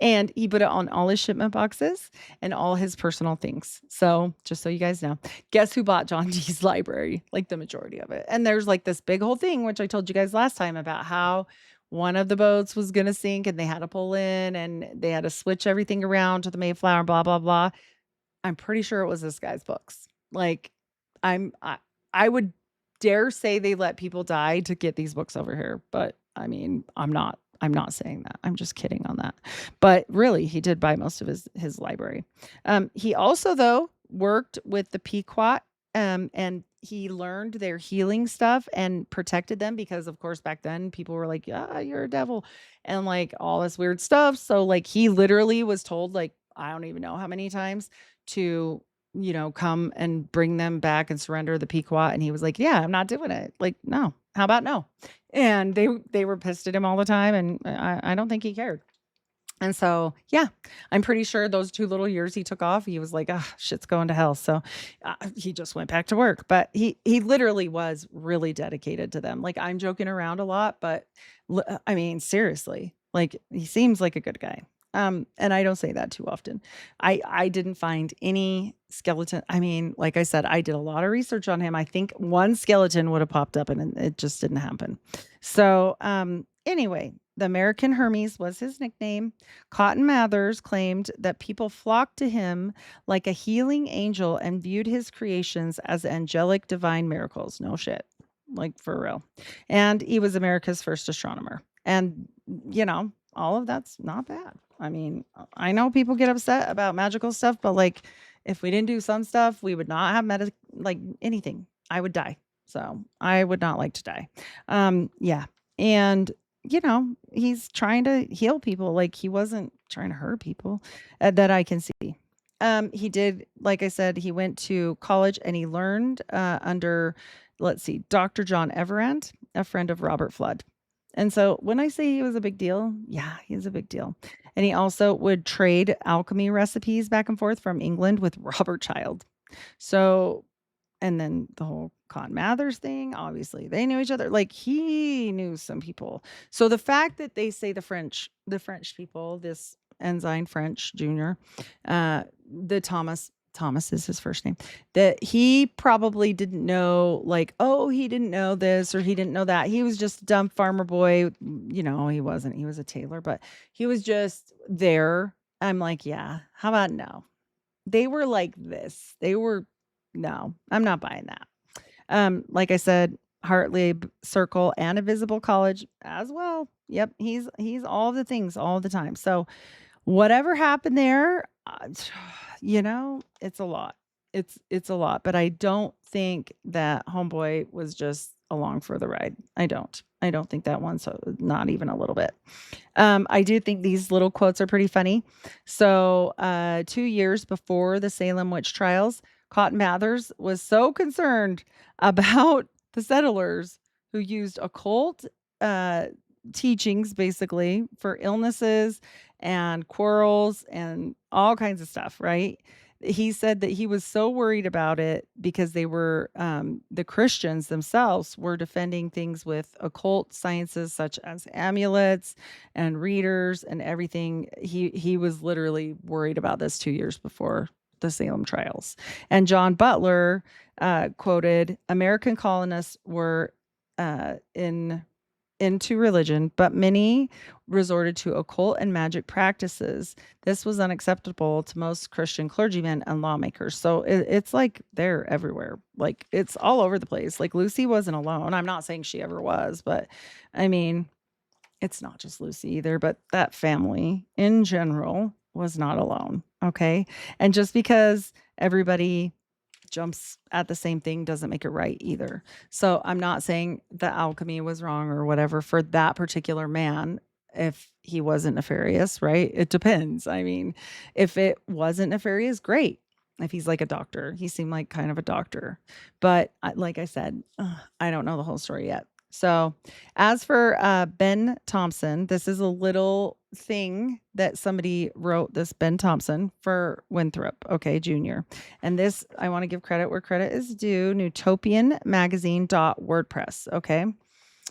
Speaker 1: And he put it on all his shipment boxes and all his personal things. So just so you guys know, guess who bought John Dee's library? Like the majority of it. And there's like this big whole thing, which I told you guys last time about how one of the boats was going to sink and they had to pull in and they had to switch everything around to the Mayflower, blah, blah, blah. I'm pretty sure it was this guy's books. Like I would dare say they let people die to get these books over here, but I mean, I'm not saying that. I'm just kidding on that. But really, he did buy most of his library. He also though worked with the Pequot and he learned their healing stuff and protected them because of course back then people were like, "Yeah, you're a devil." And like all this weird stuff. So like he literally was told like I don't even know how many times to come and bring them back and surrender the Pequot. And he was like, yeah, I'm not doing it. Like, no, how about no? And they were pissed at him all the time. And I don't think he cared. And so, yeah, I'm pretty sure those 2 little years he took off, he was like, ah, shit's going to hell. So he just went back to work. But he literally was really dedicated to them. Like I'm joking around a lot, but I mean, seriously, like he seems like a good guy. And I don't say that too often. I didn't find any skeleton. I mean, like I said, I did a lot of research on him. I think one skeleton would have popped up and it just didn't happen. So, anyway, the American Hermes was his nickname. Cotton Mathers claimed that people flocked to him like a healing angel and viewed his creations as angelic divine miracles. No shit. Like for real. And he was America's first astronomer. And, all of that's not bad. I mean, I know people get upset about magical stuff, but like if we didn't do some stuff, we would not have like anything. I would die. So I would not like to die. Yeah. And, he's trying to heal people. Like he wasn't trying to hurt people that I can see. He did, like I said, he went to college and he learned under, let's see, Dr. John Everand, a friend of Robert Flood. And so when I say he was a big deal, yeah, he's a big deal. And he also would trade alchemy recipes back and forth from England with Robert Child. So, and then the whole Con Mathers thing, obviously they knew each other. Like he knew some people. So the fact that they say the French people, this Ensign French Jr., the Thomas is his first name, that he probably didn't know, like, oh, he didn't know this or he didn't know that. He was just a dumb farmer boy. He wasn't. He was a tailor, but he was just there. I'm like, yeah, how about no? They were like this. No, I'm not buying that. Like I said, Hartley Circle and a visible college as well. Yep, he's all the things all the time. So whatever happened there, it's a lot. It's a lot, but I don't think that homeboy was just along for the ride. I don't. I don't think that one. So not even a little bit. I do think these little quotes are pretty funny. So, 2 years before the Salem witch trials, Cotton Mathers was so concerned about the settlers who used occult uh, teachings basically for illnesses and quarrels and all kinds of stuff, right? He said that he was so worried about it because the Christians themselves were defending things with occult sciences such as amulets and readers and everything. He was literally worried about this 2 years before the Salem trials. And John Butler quoted, American colonists were into religion, but many resorted to occult and magic practices. This was unacceptable to most Christian clergymen and lawmakers. So it's like they're everywhere. Like it's all over the place. Like Lucy wasn't alone. I'm not saying she ever was, but I mean, it's not just Lucy either, but that family in general was not alone. Okay. And just because everybody jumps at the same thing doesn't make it right either. So I'm not saying the alchemy was wrong or whatever for that particular man if he wasn't nefarious, right? It depends. I mean, if it wasn't nefarious, great. If he's like a doctor, he seemed like kind of a doctor. But like I said, I don't know the whole story yet. So, as for Ben Thompson, this is a little thing that somebody wrote, this Ben Thompson for Winthrop, okay, Jr. And this, I want to give credit where credit is due, newtopianmagazine.wordpress, okay?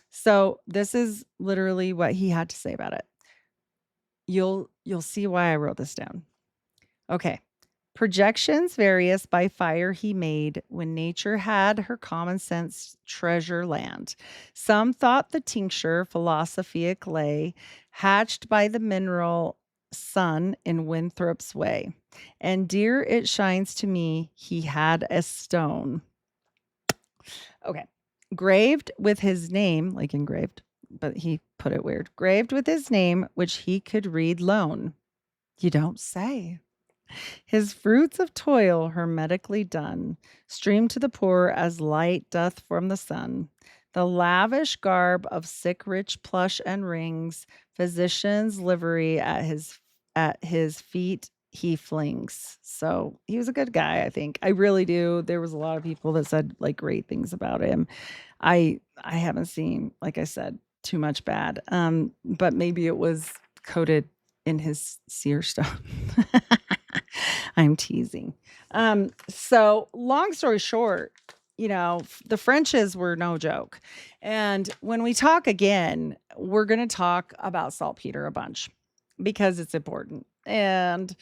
Speaker 1: So, this is literally what he had to say about it. You'll see why I wrote this down. Okay. Projections various by fire he made when nature had her common sense treasure land. Some thought the tincture philosophic lay hatched by the mineral sun in Winthrop's way. And dear it shines to me he had a stone. Okay. Graved with his name, like engraved, but he put it weird. Graved with his name, which he could read lone. You don't say. His fruits of toil hermetically done, stream to the poor as light doth from the sun. The lavish garb of sick rich plush and rings, physician's livery at his feet he flings. So he was a good guy, I think. I really do. There was a lot of people that said like great things about him. I haven't seen, like I said, too much bad. But maybe it was coated in his seer stone. I'm teasing. So long story short, the Frenches were no joke. And when we talk again, we're going to talk about saltpeter a bunch because it's important. And,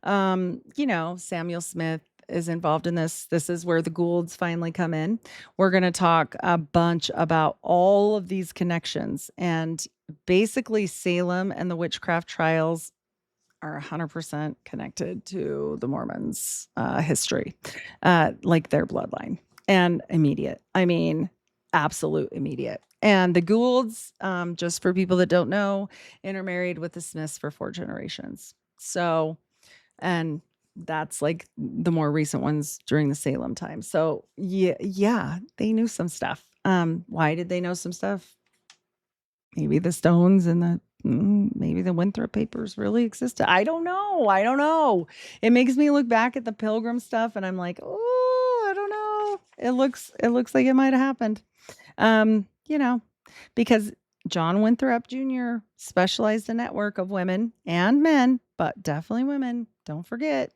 Speaker 1: Samuel Smith is involved in this. This is where the Goulds finally come in. We're going to talk a bunch about all of these connections and basically Salem and the witchcraft trials are 100% connected to the Mormons' history, like their bloodline and immediate. I mean, absolute immediate. And the Goulds, just for people that don't know, intermarried with the Smiths for 4 generations. So, and that's like the more recent ones during the Salem time. So yeah, they knew some stuff. Why did they know some stuff? Maybe the stones and maybe the Winthrop papers really existed. I don't know. I don't know. It makes me look back at the Pilgrim stuff and I'm like, oh, I don't know. It looks like it might have happened. You know, because John Winthrop Jr. specialized a network of women and men, but definitely women, don't forget,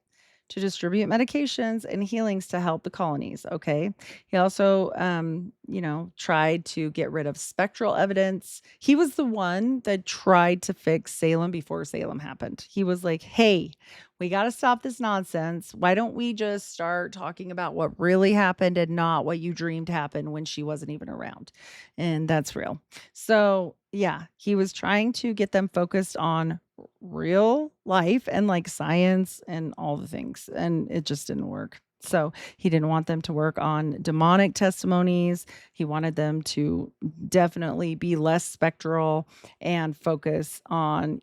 Speaker 1: to distribute medications and healings to help the colonies. Okay. He also, tried to get rid of spectral evidence. He was the one that tried to fix Salem before Salem happened. He was like, hey, we got to stop this nonsense. Why don't we just start talking about what really happened and not what you dreamed happened when she wasn't even around? And that's real. So, yeah, he was trying to get them focused on real life and like science and all the things. And it just didn't work. So he didn't want them to work on demonic testimonies. He wanted them to definitely be less spectral and focus on,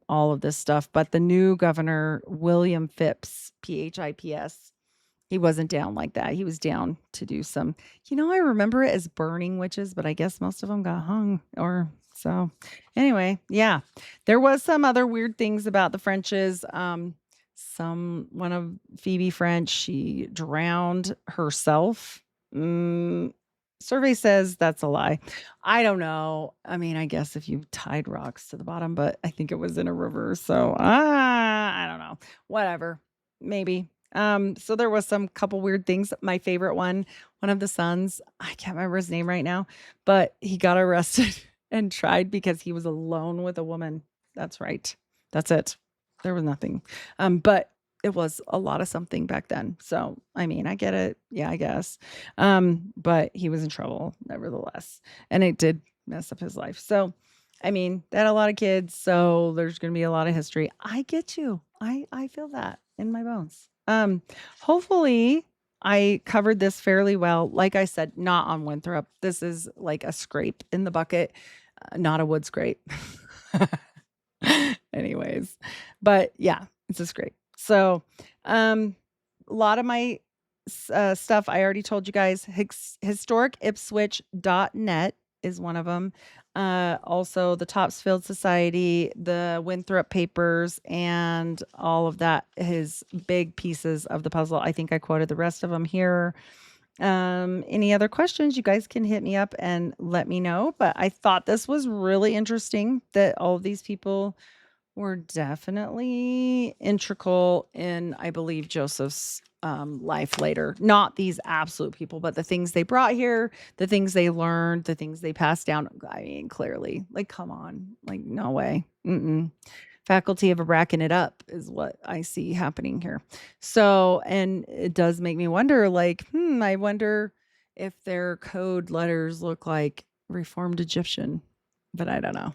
Speaker 1: all of this stuff. But the new governor, William Phipps, PHIPS, he wasn't down like that. He was down to do some, I remember it as burning witches, but I guess most of them got hung or so. Anyway, yeah, there was some other weird things about the Frenches. One of Phoebe French, she drowned herself. Survey says that's a lie. I don't know. I mean, I guess if you tied rocks to the bottom, but I think it was in a river. So I don't know. Whatever. Maybe. So there was some couple weird things. My favorite one of the sons, I can't remember his name right now, but he got arrested and tried because he was alone with a woman. That's right. That's it. There was nothing. But it was a lot of something back then. So, I mean, I get it. Yeah, I guess. But he was in trouble nevertheless. And it did mess up his life. So, I mean, they had a lot of kids. So there's going to be a lot of history. I get you. I feel that in my bones. Hopefully I covered this fairly well. Like I said, not on Winthrop. This is like a scrape in the bucket, not a wood scrape. Anyways, but yeah, it's a scrape. So, a lot of my stuff I already told you guys. Historicipswich.net is one of them. Also the Topsfield Society, the Winthrop Papers, and all of that, his big pieces of the puzzle. I think I quoted the rest of them here. Any other questions, you guys can hit me up and let me know. But I thought this was really interesting that all of these people were definitely integral in, I believe, Joseph's life later. Not these absolute people, but the things they brought here, the things they learned, the things they passed down. I mean, clearly, like, come on, like, no way. Faculty of racking it up is what I see happening here. So, and it does make me wonder, like, I wonder if their code letters look like Reformed Egyptian, but I don't know.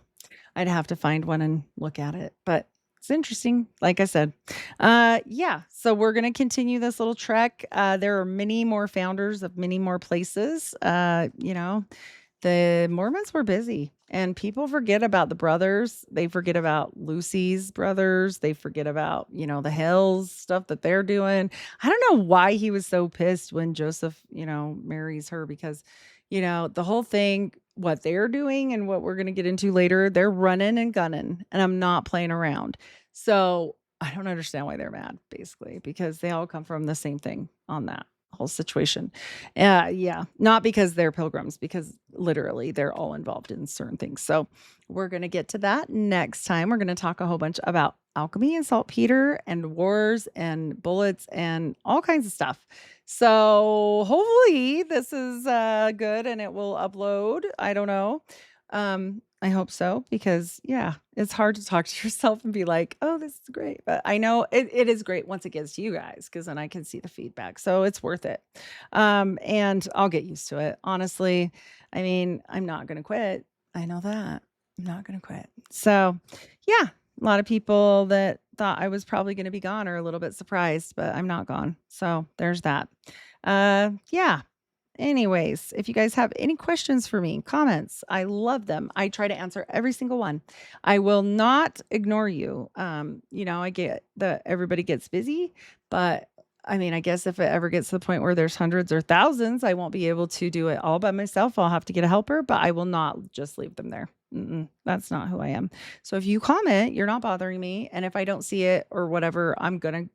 Speaker 1: I'd have to find one and look at it, but it's interesting. Like I said, yeah. So we're going to continue this little trek. There are many more founders of many more places. The Mormons were busy and people forget about the brothers. They forget about Lucy's brothers. They forget about, the Hills stuff that they're doing. I don't know why he was so pissed when Joseph, marries her because, the whole thing, what they're doing and what we're going to get into later, they're running and gunning and I'm not playing around. So I don't understand why they're mad, basically, because they all come from the same thing on that whole situation. Yeah, not because they're pilgrims, because literally they're all involved in certain things. So we're going to get to that next time. We're going to talk a whole bunch about alchemy and saltpeter and wars and bullets and all kinds of stuff. So hopefully this is good and it will upload. I don't know. I hope so, because yeah, it's hard to talk to yourself and be like, oh, this is great. But I know it is great once it gets to you guys, because then I can see the feedback. So it's worth it. And I'll get used to it. Honestly, I mean, I'm not going to quit. I know that. I'm not going to quit. So yeah, a lot of people that thought I was probably going to be gone are a little bit surprised, but I'm not gone. So there's that. Yeah. anyways, if you guys have any questions for me, comments, I love them. I try to answer every single one. I will not ignore you. I get that everybody gets busy, but I mean, I guess if it ever gets to the point where there's hundreds or thousands, I won't be able to do it all by myself. I'll have to get a helper, but I will not just leave them there. That's not who I am. So if you comment, you're not bothering me. And if I don't see it or whatever, I'm going to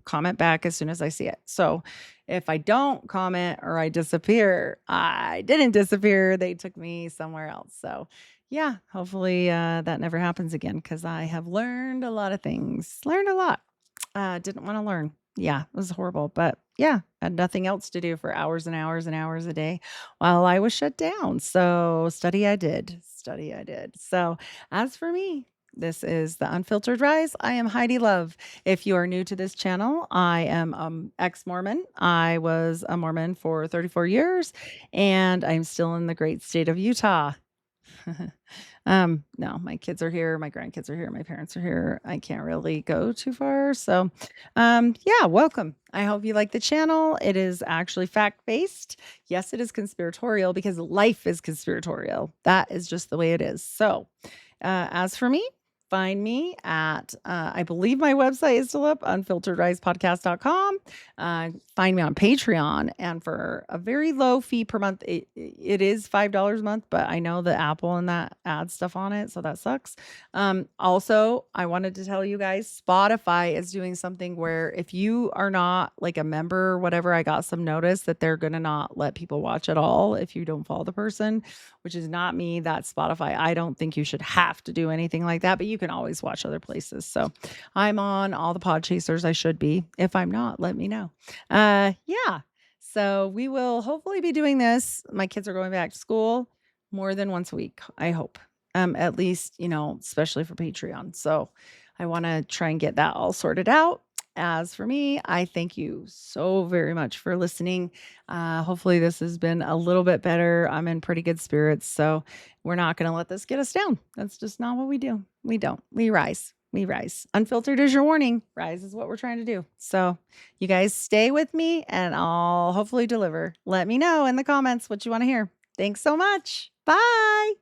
Speaker 1: comment back as soon as I see it. So if I don't comment or I disappear, I didn't disappear. They took me somewhere else. So yeah, hopefully that never happens again because I have learned a lot of things. Learned a lot. Didn't want to learn. Yeah, it was horrible. But yeah, had nothing else to do for hours and hours and hours a day while I was shut down. So study I did. Study I did. So as for me, this is the Unfiltered Rise. I am Heidi Love. If you are new to this channel, I am ex-Mormon. I was a Mormon for 34 years, and I'm still in the great state of Utah. No, my kids are here, my grandkids are here, my parents are here. I can't really go too far. So, yeah, welcome. I hope you like the channel. It is actually fact-based. Yes, it is conspiratorial because life is conspiratorial. That is just the way it is. So, as for me, find me at, I believe my website is still up, unfilteredrisepodcast.com. Find me on Patreon. And for a very low fee per month, it is $5 a month, but I know that Apple and that adds stuff on it. So that sucks. Also, I wanted to tell you guys, Spotify is doing something where if you are not like a member or whatever, I got some notice that they're going to not let people watch at all if you don't follow the person, which is not me. That's Spotify. I don't think you should have to do anything like that, but you can always watch other places. So I'm on all the pod chasers. I should be. If I'm not, let me know. Yeah. So we will hopefully be doing this. My kids are going back to school more than once a week, I hope. At least, especially for Patreon. So I want to try and get that all sorted out. As for me, I thank you so very much for listening. Hopefully this has been a little bit better. I'm in pretty good spirits, so we're not going to let this get us down. That's just not what we do. We don't. We rise. We rise. Unfiltered is your warning. Rise is what we're trying to do. So you guys stay with me and I'll hopefully deliver. Let me know in the comments what you want to hear. Thanks so much. Bye.